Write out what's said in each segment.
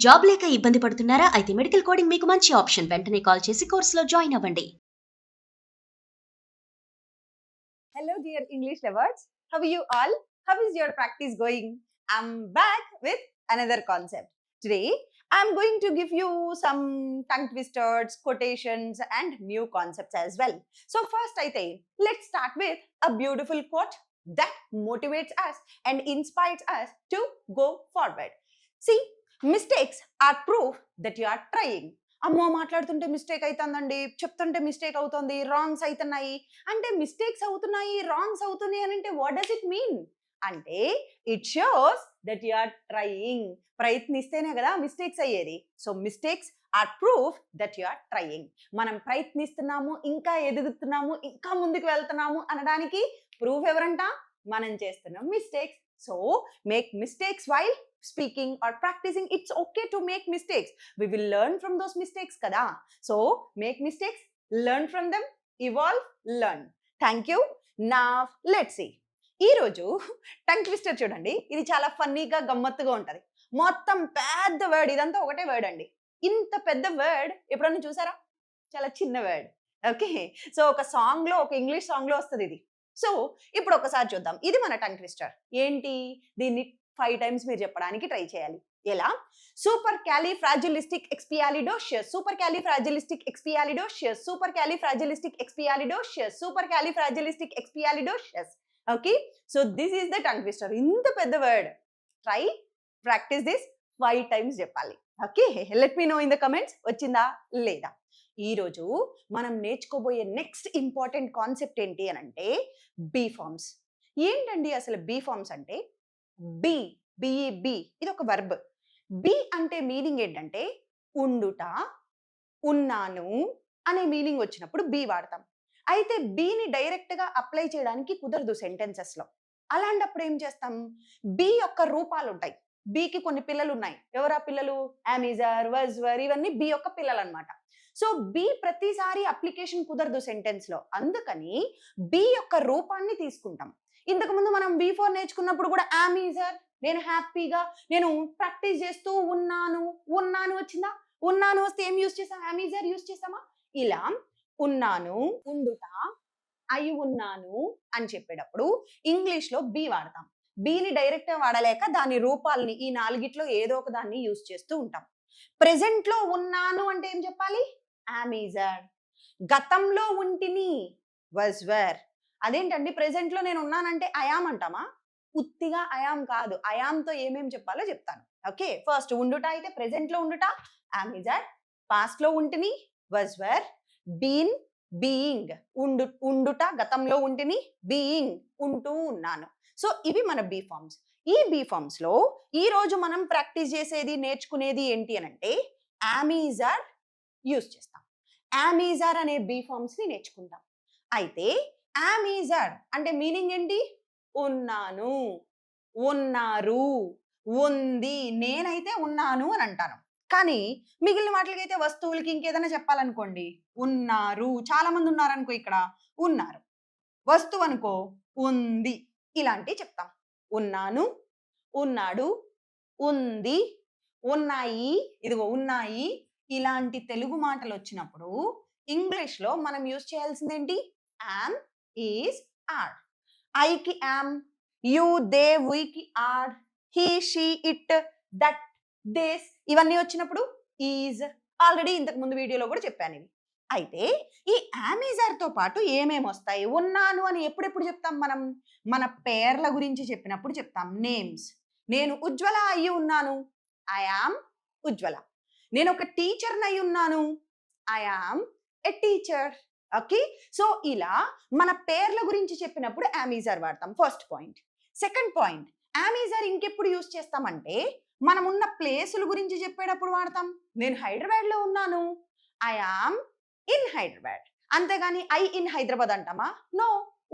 Job లేక ఇబ్బంది పడుతున్నారా? అయితే మెడికల్ కోడింగ్ మీకు మంచి ఆప్షన్. వెంటనే కాల్ చేసి కోర్సులో జాయిన్ అవ్వండి. Hello, dear English lovers. How are you all? How is your practice going? I'm back with another concept. Today, I'm going to give you some tongue twisters, quotations, and new concepts as well. So, first, I think let's start with a beautiful quote that motivates us and inspires us to go forward. See, mistakes are proof that you are trying. అమ్మో మాట్లాడుతుంటే mistake అవుతుందండి, చెప్తుంటే mistake అవుతుంది, wrongs అవుతున్నాయి అంటే mistakes అవుతున్నాయి, wrongs అవుతున్నాయి అని అంటే వాట్ డస్ ఇట్ మీన్ అంటే it shows that you are trying. ప్రయత్నిస్తేనే కదా మిస్టేక్స్ అయ్యేది. So mistakes are proof that you are trying. మనం ప్రయత్నిస్తున్నాము, ఇంకా ఎదుగుతున్నాము, ఇంకా ముందుకు వెళ్తున్నాము అనడానికి ప్రూఫ్ ఎవరంట? మనం చేస్తున్నాం mistakes. So make mistakes while speaking or practicing. It's okay to make mistakes. We will learn from those mistakes kada. So make mistakes, learn from them, evolve, learn. Thank you. Now let's see. ఈ రోజు tongue twister చూడండి, ఇది చాలా ఫన్నీగా గమ్మత్తుగా ఉంటది. మొత్తం పెద్ద వర్డ్, ఇదంతా ఒకటే వర్డ్ అండి. ఇంత పెద్ద వర్డ్ ఎప్పుడన్నా చూసారా? చాలా చిన్న వర్డ్. ఓకే, సో ఒక సాంగ్ లో, ఒక ఇంగ్లీష్ సాంగ్ లో వస్తుంది ఇది. సో ఇప్పుడు ఒకసారి చూద్దాం. ఇది మన టంగ్ ట్విస్టర్. ఏంటి? దీన్ని 5 times మీరు చెప్పడానికి ట్రై చేయాలి. ఎలా? Supercalifragilisticexpialidocious, supercalifragilisticexpialidocious, supercalifragilisticexpialidocious, supercalifragilisticexpialidocious. Okay, so this is the tongue twister. ఇంత పెద్ద word. Try practice this 5 times చెప్పాలి. Okay, let me know in the comments వచ్చిందా లేదా. ఈరోజు మనం నేర్చుకోబోయే next important concept ఏంటి అని అంటే బీ ఫార్మ్స్. ఏంటండి అసలు బీ ఫార్మ్స్ అంటే? బి, బిఈబి, ఇది ఒక వర్బ్. బి అంటే మీనింగ్ ఏంటంటే ఉండుట, ఉన్నాను అనే మీనింగ్ వచ్చినప్పుడు బి వాడతాం. అయితే బిని డైరెక్ట్ గా అప్లై చేయడానికి కుదరదు సెంటెన్సెస్ లో. అలాంటప్పుడు ఏం చేస్తాం? బి యొక్క రూపాలు ఉంటాయి. బికి కొన్ని పిల్లలు ఉన్నాయి. ఎవరా పిల్లలు? అమిజర్, వజ్వర్, ఇవన్నీ బి యొక్క పిల్లలు అనమాట. సో బి ప్రతిసారి అప్లికేషన్ కుదరదు సెంటెన్స్ లో. అందుకని బి యొక్క రూపాన్ని తీసుకుంటాం. ఇంతకు ముందు మనం B4 నేర్చుకున్నప్పుడు కూడా అమిజర్, నేను హ్యాపీగా, నేను ప్రాక్టీస్ చేస్తూ ఉన్నాను, ఉన్నాను వచ్చిందా? ఉన్నాను వస్తే ఏం యూజ్ చేసాం? అమిజర్ యూజ్ చేసామా? ఇలా ఉన్నాను, ఉండుట, అయి ఉన్నాను అని చెప్పేటప్పుడు ఇంగ్లీష్ లో బి వాడతాం. బిని డైరెక్ట్ గా వాడలేక దాని రూపాలని ఈ 4గిట్లో ఏదో ఒక దాన్ని యూజ్ చేస్తూ ఉంటాం. ప్రెసెంట్ లో ఉన్నాను అంటే ఏం చెప్పాలి? అమిజర్. గతంలో ఉంటిని, వాజ్ వేర్. అదేంటండి ప్రెసెంట్ లో నేను ఉన్నానంటే ఐయామ్ అంటామా? ఉత్తిగా ఐయామ్ కాదు, ఐయామ్ తో ఏమేం చెప్పాలో చెప్తాను. ఓకే, ఫస్ట్ ఉండుట అయితే ప్రెసెంట్ లో ఉండుట అమిజర్, పాస్ట్ లో ఉంటిని వాజ్ వేర్, బీన్ బీయింగ్, ఉండుట గతంలో ఉంటిని, బీయింగ్ ఉంటూ ఉన్నాను. సో ఇవి మన బీ ఫార్మ్స్. ఈ బీ ఫార్మ్స్ లో ఈ రోజు మనం ప్రాక్టీస్ చేసేది, నేర్చుకునేది ఏంటి అని అంటే అమిజర్ యూజ్ చేస్తాం. అమిజర్ అనే బీ ఫార్మ్స్ ని నేర్చుకుంటాం. అయితే అమిజర్ అంటే మీనింగ్ ఏంటి? ఉన్నాను, ఉన్నారు, ఉంది. నేనైతే ఉన్నాను అని అంటాను. కానీ మిగిలిన వాటికైతే వస్తువులకి ఇంకేదైనా చెప్పాలనుకోండి, ఉన్నారు. చాలా మంది ఉన్నారనుకో, ఇక్కడ ఉన్నారు. వస్తువు అనుకో, ఉంది. ఇలాంటివి చెప్తాం. ఉన్నాను, ఉన్నాడు, ఉంది, ఉన్నాయి, ఇదిగో ఉన్నాయి. ఇలాంటి తెలుగు మాటలు వచ్చినప్పుడు ఇంగ్లీష్ లో మనం యూజ్ చేయాల్సిందేంటి? Am, is, are. ఐకి యామ్, యూ, దే, వీకి are, he, she, it, that, this, ఇవన్నీ వచ్చినప్పుడు ఈజ్. ఆల్రెడీ ఇంతకు ముందు వీడియోలో కూడా చెప్పాను ఇవి. అయితే ఈ అమిజర్ తో పాటు ఏమేమి వస్తాయి? ఉన్నాను అని ఎప్పుడెప్పుడు చెప్తాం మనం? మన పేర్ల గురించి చెప్పినప్పుడు చెప్తాం. నేమ్స్. నేను ఉజ్వల అయి ఉన్నాను, ఐ యామ్ ఉజ్వల. నేను ఒక టీచర్ అయి ఉన్నాను, I am a teacher. Okay, so ఇలా మన పేర్ల గురించి చెప్పినప్పుడు అమిజర్ వాడతాం. First point. సెకండ్ పాయింట్, అమిజర్ ఇంకెప్పుడు యూజ్ చేస్తామంటే మనం ఉన్న ప్లేసుల గురించి చెప్పేటప్పుడు వాడతాం. నేను హైదరాబాద్ లో ఉన్నాను, ఐ యామ్ ఇన్ హైదరాబాద్. అంతేగాని ఐ ఇన్ హైదరాబాద్ అంటామా? నో.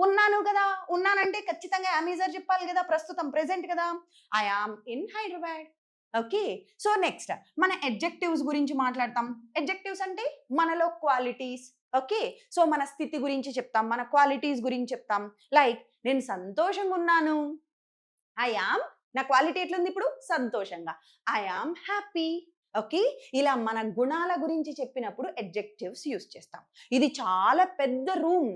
ఉన్నాను కదా, ఉన్నానంటే ఖచ్చితంగా అమిజర్ చెప్పాలి కదా, ప్రస్తుతం ప్రెసెంట్ కదా, I am in Hyderabad. Okay, so next మన అడ్జెక్టివ్స్ గురించి మాట్లాడతాం. అడ్జెక్టివ్స్ అంటే మనలో క్వాలిటీస్. ఓకే, సో మన స్థితి గురించి చెప్తాం, మన క్వాలిటీస్ గురించి చెప్తాం. లైక్ నేను సంతోషంగా ఉన్నాను, ఐ యామ్ నా క్వాలిటీ ఎట్లుంది ఇప్పుడు? సంతోషంగా. I am happy. ఓకే, ఇలా మన గుణాల గురించి చెప్పినప్పుడు అడ్జెక్టివ్స్ యూస్ చేస్తాం. ఇది చాలా పెద్ద room.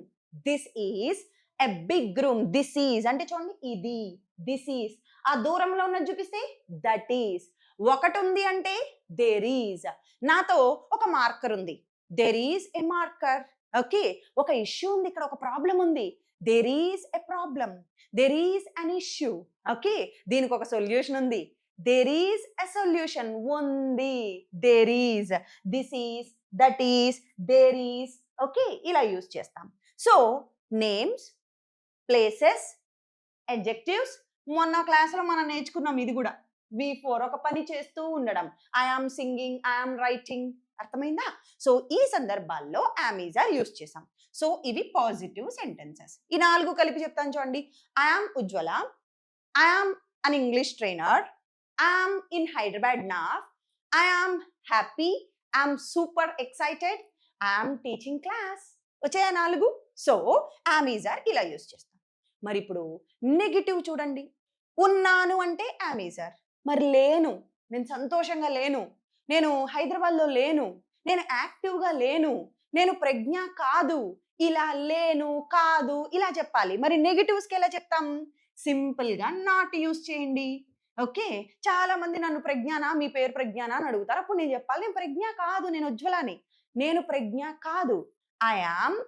This is a big room. This is అంటే చూడండి, ఇది. This is. ఆ దూరంలో ఉన్నది చూపిస్తే దట్ ఈజ్. ఒకటి ఉంది అంటే దేర్ ఈజ్. నాతో ఒక మార్కర్ ఉంది. There is a marker. Okay, ఒక ఇష్యూ ఉంది, ఇక్కడ ఒక ప్రాబ్లం ఉంది. There is a problem. There is an issue. Okay, దీనికి ఒక సొల్యూషన్ ఉంది. There is a solution. ఉంది. There is. This is, that is, there is. Okay, ఇలా యూజ్ చేస్తాం. So names, places, adjectives. మొన్న క్లాస్లో మనం నేర్చుకున్నాం ఇది కూడా. V4 ఒక పని చేస్తూ ఉండడం. I am singing, I am writing. అర్థమైందా? సో ఈ సందర్భాల్లో am is are యూస్ చేసాం. సో ఇవి పాజిటివ్ సెంటెన్సెస్. ఈ 4 కలిపి చెప్తాను చూడండి. I am Ujwala, I am an English trainer, I am in Hyderabad నా, I am happy, I am super excited, I am teaching class. వచ్చాయా 4? సో am is are ఇలా use చేస్తాం. మరి ఇప్పుడు నెగిటివ్ చూడండి. ఉన్నాను అంటే am is are. మరి లేను, నేను సంతోషంగా లేను, నేను హైదరాబాద్లో లేను, నేను యాక్టివ్గా లేను, నేను ప్రజ్ఞ కాదు, ఇలా లేను, కాదు, ఇలా చెప్పాలి. మరి నెగిటివ్స్కి ఎలా చెప్తాం? సింపుల్గా నాట్ యూస్ చేయండి. ఓకే, చాలా మంది నన్ను ప్రజ్ఞానా, మీ పేరు ప్రజ్ఞానా అని అడుగుతారు. అప్పుడు నేను చెప్పాలి, నేను ప్రజ్ఞ కాదు, నేను ఉజ్వలాని, నేను ప్రజ్ఞ కాదు. I am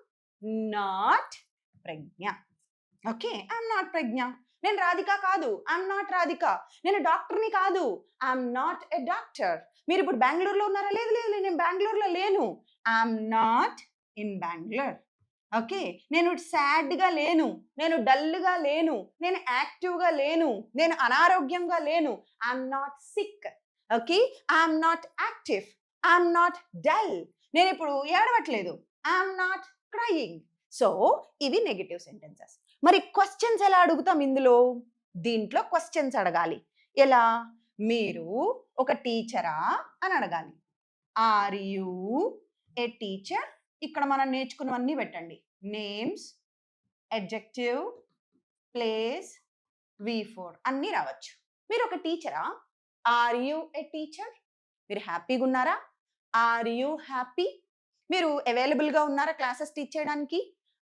not Pragna. Okay, I'm not Pragna. నేను రాధిక కాదు, ఐఎమ్ నాట్ రాధిక. నేను డాక్టర్ని కాదు, ఐఎమ్ నాట్ ఎ డాక్టర్. మీరు ఇప్పుడు బెంగళూరులో ఉన్నారా? లేదు లేదు, నేను బెంగళూరులో లేను, I'm not in Bengaluru. Okay, నేను సాడ్గా లేను, నేను డల్గా లేను, నేను యాక్టివ్గా లేను, నేను అనారోగ్యంగా లేను, I'm not sick. Okay, I'm not active, I'm not dull. నేను ఇప్పుడు ఏడవట్లేదు, ఐఎమ్ నాట్ క్రయింగ్. సో ఇవి నెగటివ్ సెంటెన్సెస్. మరి క్వశ్చన్స్ ఎలా అడుగుతాం ఇందులో? దీంట్లో క్వశ్చన్స్ అడగాలి. ఎలా? మీరు ఒక టీచరా అని అడగాలి. Are you a teacher? ఇక్కడ మనం నేర్చుకున్నవన్నీ పెట్టండి. నేమ్స్, అడ్జెక్టివ్, ప్లేస్, V4 అన్నీ రావచ్చు. మీరు ఒక టీచరా? Are you a teacher? మీరు హ్యాపీగా ఉన్నారా? Are you happy? మీరు అవైలబుల్గా ఉన్నారా క్లాసెస్ టీచ్ చేయడానికి?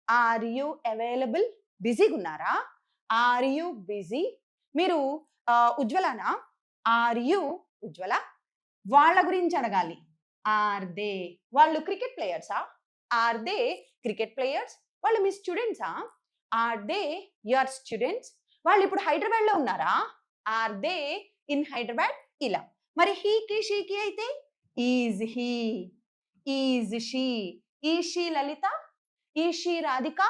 Are you available? బిజీగా ఉన్నారా? Are you busy? మీరు ఉజ్వలనా? Are you Ujwala? వాళ్ళ గురించి అడగాలి. Are they? వాళ్ళు క్రికెట్ ప్లేయర్సా? Are they cricket players? వాళ్ళు మీ స్టూడెంట్సా? Are they your students? వాళ్ళు ఇప్పుడు హైదరాబాద్లో ఉన్నారా? Are they in Hyderabad? ఇలా. మరి హీకి షీకి అయితే is he, is she, is she Lalitha, is she Radhika,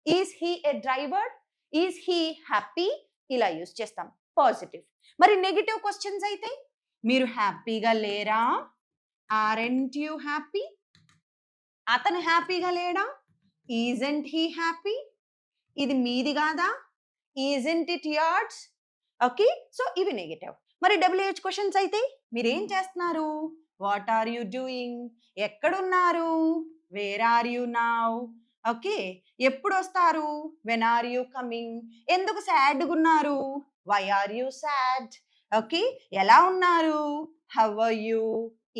is he a driver, is he happy? ఇలా యూస్ చేస్తాం పాజిటివ్. మరి నెగిటివ్ క్వశ్చన్స్ అయితే, మీరు హ్యాపీగా లేరా? Aren't you happy? అతను హ్యాపీగా లేడా? Isn't he happy? ఇది మీది కాదా? Isn't it yours? Okay, so ఇవి నెగిటివ్. మరి WH క్వశ్చన్స్ అయితే, మీరేం చేస్తున్నారు? What are you doing? ఎక్కడున్నారు? Where are you now? Okay, ఎప్పుడు వస్తారు? When are you coming? ఎందుకు సాడ్గా ఉన్నారు? Why are you sad? Okay, ఎలా ఉన్నారు? How are you?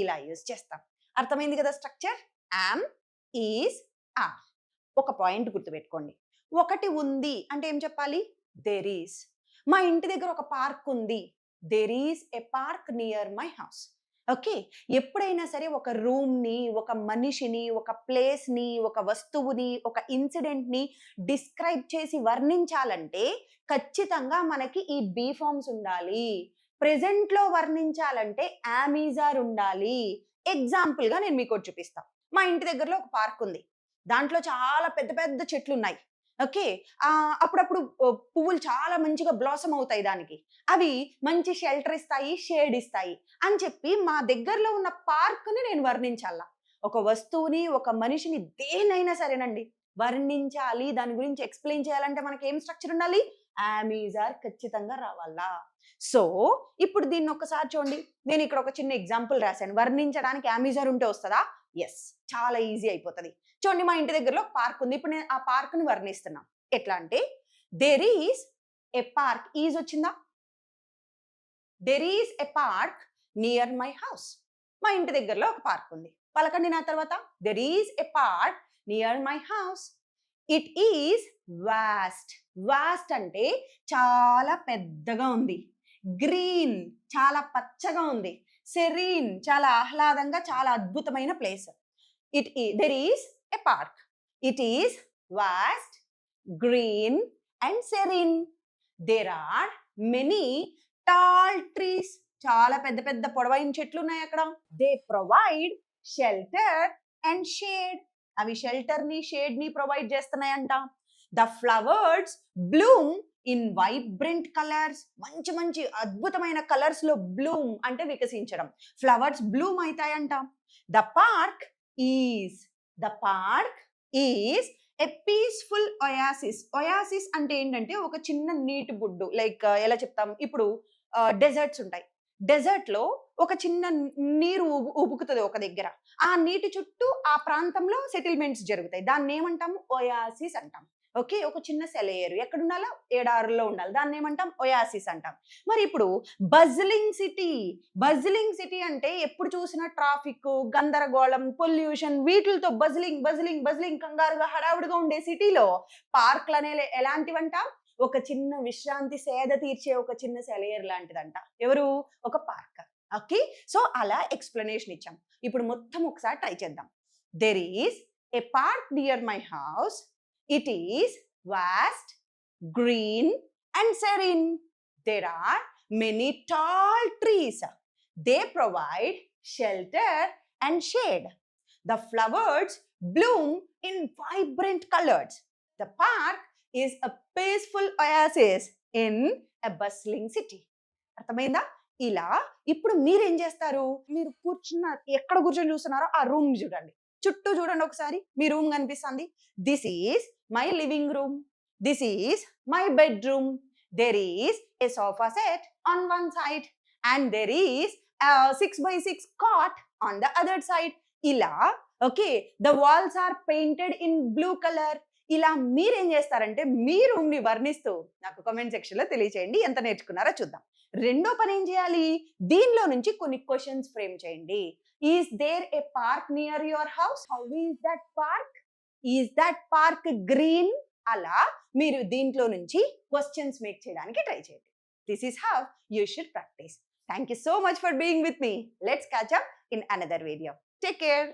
ఇలా యూజ్ చేస్తాం. అర్థమైంది కదా స్ట్రక్చర్? Am, is, are. ఒక పాయింట్ గుర్తుపెట్టుకోండి. ఒకటి ఉంది అంటే ఏం చెప్పాలి? There is. మా ఇంటి దగ్గర ఒక పార్క్ ఉంది. There is a park near my house. Okay, ఎప్పుడైనా సరే ఒక రూమ్ని, ఒక మనిషిని, ఒక ప్లేస్ని, ఒక వస్తువుని, ఒక ఇన్సిడెంట్ని డిస్క్రైబ్ చేసి వర్ణించాలంటే ఖచ్చితంగా మనకి ఈ బీ ఫార్మ్స్ ఉండాలి. ప్రెజెంట్లో వర్ణించాలంటే యామ్ ఈజ్ ఆర్ ఉండాలి. ఎగ్జాంపుల్గా నేను మీకు చూపిస్తాను. మా ఇంటి దగ్గరలో ఒక పార్క్ ఉంది. దాంట్లో చాలా పెద్ద పెద్ద చెట్లు ఉన్నాయి. ఓకే, అప్పుడప్పుడు పువ్వులు చాలా మంచిగా బ్లాసమ్ అవుతాయి. దానికి అవి మంచి షెల్టర్ ఇస్తాయి, షేడ్ ఇస్తాయి అని చెప్పి మా దగ్గరలో ఉన్న పార్క్ని నేను వర్ణించాలా. ఒక వస్తువుని, ఒక మనిషిని, దేనైనా సరేనండి వర్ణించాలి, దాని గురించి ఎక్స్ప్లెయిన్ చేయాలంటే మనకి ఏం స్ట్రక్చర్ ఉండాలి? యామ్, ఈజ్, ఆర్ ఖచ్చితంగా రావాలా. సో ఇప్పుడు దీన్ని ఒక్కసారి చూడండి. నేను ఇక్కడ ఒక చిన్న ఎగ్జాంపుల్ రాశాను. వర్ణించడానికి యామ్, ఈజ్, ఆర్ ఉంటే వస్తుందా? ఎస్, చాలా ఈజీ అయిపోతుంది. చూడండి, మా ఇంటి దగ్గరలో పార్క్ ఉంది. ఇప్పుడు నేను ఆ పార్క్ని వర్ణిస్తున్నా. ఎట్లా అంటే, there is a park. Is వచ్చిందా? There is a park near my house. మా ఇంటి దగ్గరలో ఒక పార్క్ ఉంది. పలకండి నా తర్వాత. There is a park near my house. It is vast. Vast అంటే చాలా పెద్దగా ఉంది. గ్రీన్ చాలా పచ్చగా ఉంది. సెరీన్ చాలా ఆహ్లాదంగా, చాలా అద్భుతమైన place. There is a park. It is vast, green and serene. There are many tall trees. చాలా పెద్ద పెద్ద పొడవైన చెట్లు ఉన్నాయి అక్కడ. They provide shelter and shade. అవి షెల్టర్ ని, షేడ్ ని ప్రొవైడ్ చేస్తున్నాయంట. The flowers bloom in vibrant colours. మంచి మంచి అద్భుతమైన కలర్స్ లో బ్లూమ్ అంటే వికసించడం. ఫ్లవర్స్ బ్లూమ్ అవుతాయంట. The park is a peaceful oasis. Oasis అంటే ఏంటంటే ఒక చిన్న నీటి బుడ్డు. లైక్ ఎలా చెప్తాం, ఇప్పుడు డెజర్ట్స్ ఉంటాయి. డెజర్ట్ లో ఒక చిన్న నీరు ఉబుకుతుంది ఒక దగ్గర. ఆ నీటి చుట్టూ ఆ ప్రాంతంలో సెటిల్మెంట్స్ జరుగుతాయి. దాన్ని ఏమంటాము? ఒయాసిస్ అంటాం. ఓకే, ఒక చిన్న సెలయేరు ఎక్కడ ఉండాలో, ఎడారుల్లో ఉండాలి. దాన్ని ఏమంటాం? ఒయాసిస్ అంటాం. మరి ఇప్పుడు బజ్లింగ్ సిటీ అంటే ఎప్పుడు చూసినా ట్రాఫిక్, గందరగోళం, పొల్యూషన్, వీటితో బజ్లింగ్ కంగారుగా హడావుడిగా ఉండే సిటీలో పార్క్లు అనే ఎలాంటివంట? ఒక చిన్న విశ్రాంతి సేద తీర్చే ఒక చిన్న సెలయేరు లాంటిదంట. ఎవరు? ఒక పార్క్. ఓకే, సో అలా ఎక్స్ప్లెనేషన్ ఇచ్చాం. ఇప్పుడు మొత్తం ఒకసారి ట్రై చేద్దాం. There is a park near my house. It is vast, green and serene. There are many tall trees. They provide shelter and shade. The flowers bloom in vibrant colors. The park is a peaceful oasis in a bustling city. అర్థమైందా? ఇలా ఇప్పుడు మీరేం చేస్తారు? మీరు ఎక్కడ కూర్చొని చూస్తున్నారో ఆ రూమ్ చూడండి. చుట్టూ చూడండి ఒకసారి. మీ రూమ్ కనిపిస్తుంది. This is my living room. This is my bedroom. There is a sofa set on one side and there is a 6x6 cot on the other side. ఇలా okay, the walls are painted in blue color. ఇలా మీరేం చేస్తారంటే మీ room ని వర్ణిస్తూ నాకు comment section లో తెలియచేయండి. ఎంత నేర్చుకున్నారో చూద్దాం. రెండో పని ఏం చేయాలి? దీనిలో నుంచి కొన్ని క్వశ్చన్స్ ఫ్రేమ్ చేయండి. Is there a park near your house? How is that park? Is that park green? అలా మీరు దీంట్లో నుంచి క్వశ్చన్స్ మేక్ చేయడానికి ట్రై చేయండి. This is how you should practise. Thank you so much for being with me. Let's catch up in another video. Take care.